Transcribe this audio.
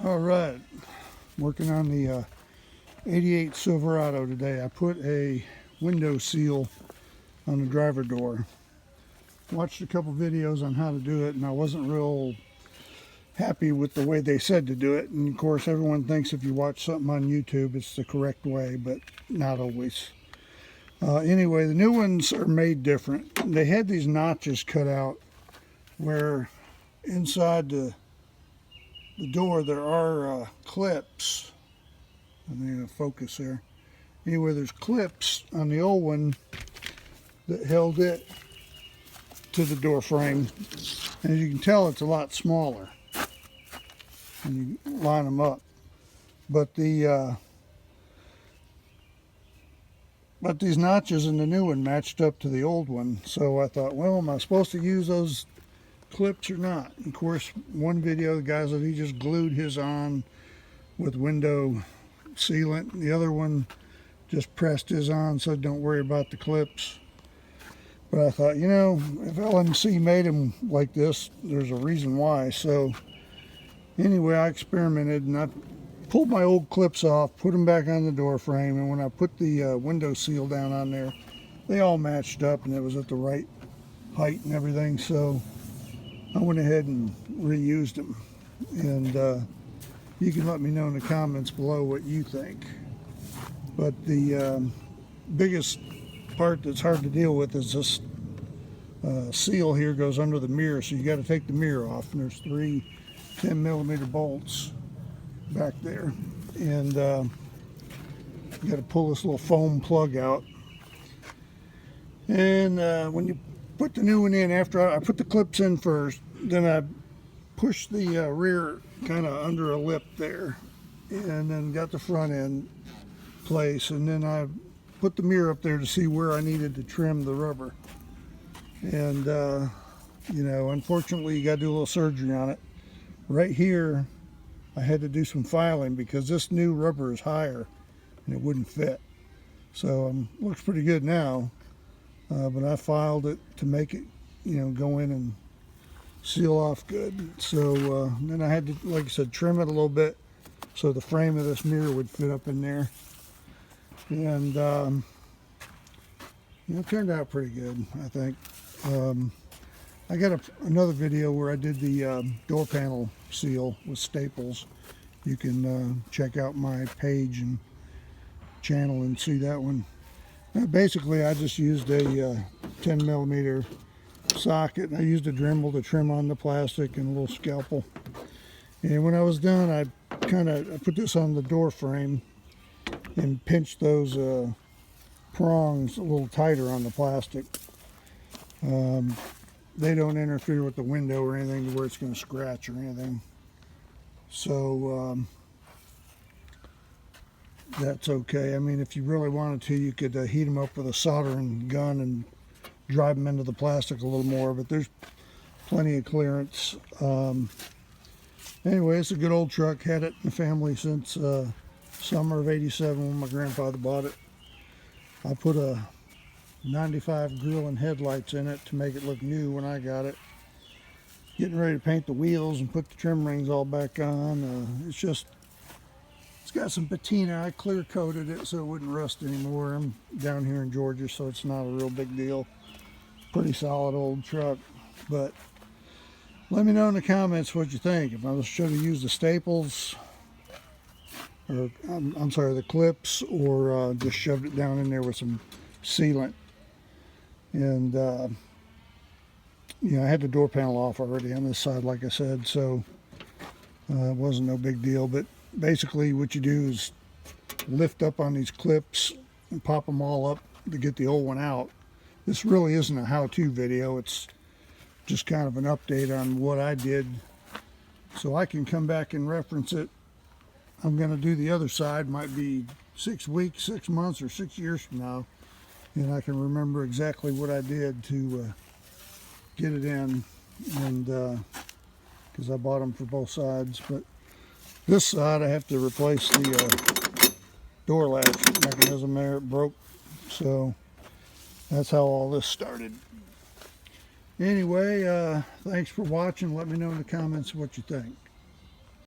All right, working on the 88 Silverado today. I put a window seal on the driver door. Watched a couple videos on how to do it, and I wasn't real happy with the way they said to do it. And of course, everyone thinks if you watch something on YouTube, it's the correct way, but not always. Anyway, the new ones are made different. They had these notches cut out where inside the door there are clips. I'm going to focus there. Anyway, there's clips on the old one that held it to the door frame, and as you can tell, it's a lot smaller when you line them up. But these notches in the new one matched up to the old one, so I thought, well, am I supposed to use those clips or not? Of course, one video, the guy said he just glued his on with window sealant. The other one just pressed his on, so don't worry about the clips. But I thought, you know, if LMC made them like this, there's a reason why. So anyway, I experimented and I pulled my old clips off, put them back on the door frame, and when I put the window seal down on there, they all matched up and it was at the right height and everything. So I went ahead and reused them. And you can let me know in the comments below what you think. But the biggest part that's hard to deal with is this seal here goes under the mirror, so you got to take the mirror off, and there's 3 10mm bolts back there, and you got to pull this little foam plug out. And when you put the new one in, after I put the clips in first, then I pushed the rear kind of under a lip there, and then got the front end place, and then I put the mirror up there to see where I needed to trim the rubber. And you know, unfortunately, you got to do a little surgery on it. Right here, I had to do some filing because this new rubber is higher and it wouldn't fit. So looks pretty good now, but I filed it to make it, you know, go in and seal off good. So then I had to, like I said, trim it a little bit so the frame of this mirror would fit up in there. And you know, it turned out pretty good, I think. I got another video where I did the door panel seal with staples. You can check out my page and channel and see that one. Basically, I just used a 10mm socket. I used a Dremel to trim on the plastic and a little scalpel. And when I was done, I put this on the door frame and pinch those prongs a little tighter on the plastic. They don't interfere with the window or anything to where it's going to scratch or anything. So that's okay. I mean, if you really wanted to, you could heat them up with a soldering gun and drive them into the plastic a little more, but there's plenty of clearance. Anyway, it's a good old truck. Had it in the family since summer of '87 when my grandfather bought it. I put a 95 grill and headlights in it to make it look new when I got it. Getting ready to paint the wheels and put the trim rings all back on. It's got some patina. I clear coated it so it wouldn't rust anymore. I'm down here in Georgia, so it's not a real big deal. Pretty solid old truck. But let me know in the comments what you think. If I should have used the staples, or I'm sorry, the clips, or just shoved it down in there with some sealant. And you know, I had the door panel off already on this side, like I said, so it wasn't no big deal. But basically what you do is lift up on these clips and pop them all up to get the old one out. This really isn't a how-to video. It's just kind of an update on what I did, so I can come back and reference it. I'm going to do the other side. Might be 6 weeks, 6 months, or 6 years from now, and I can remember exactly what I did to get it in, and because I bought them for both sides. But this side, I have to replace the door latch mechanism there. It broke, so that's how all this started. Anyway, thanks for watching. Let me know in the comments what you think.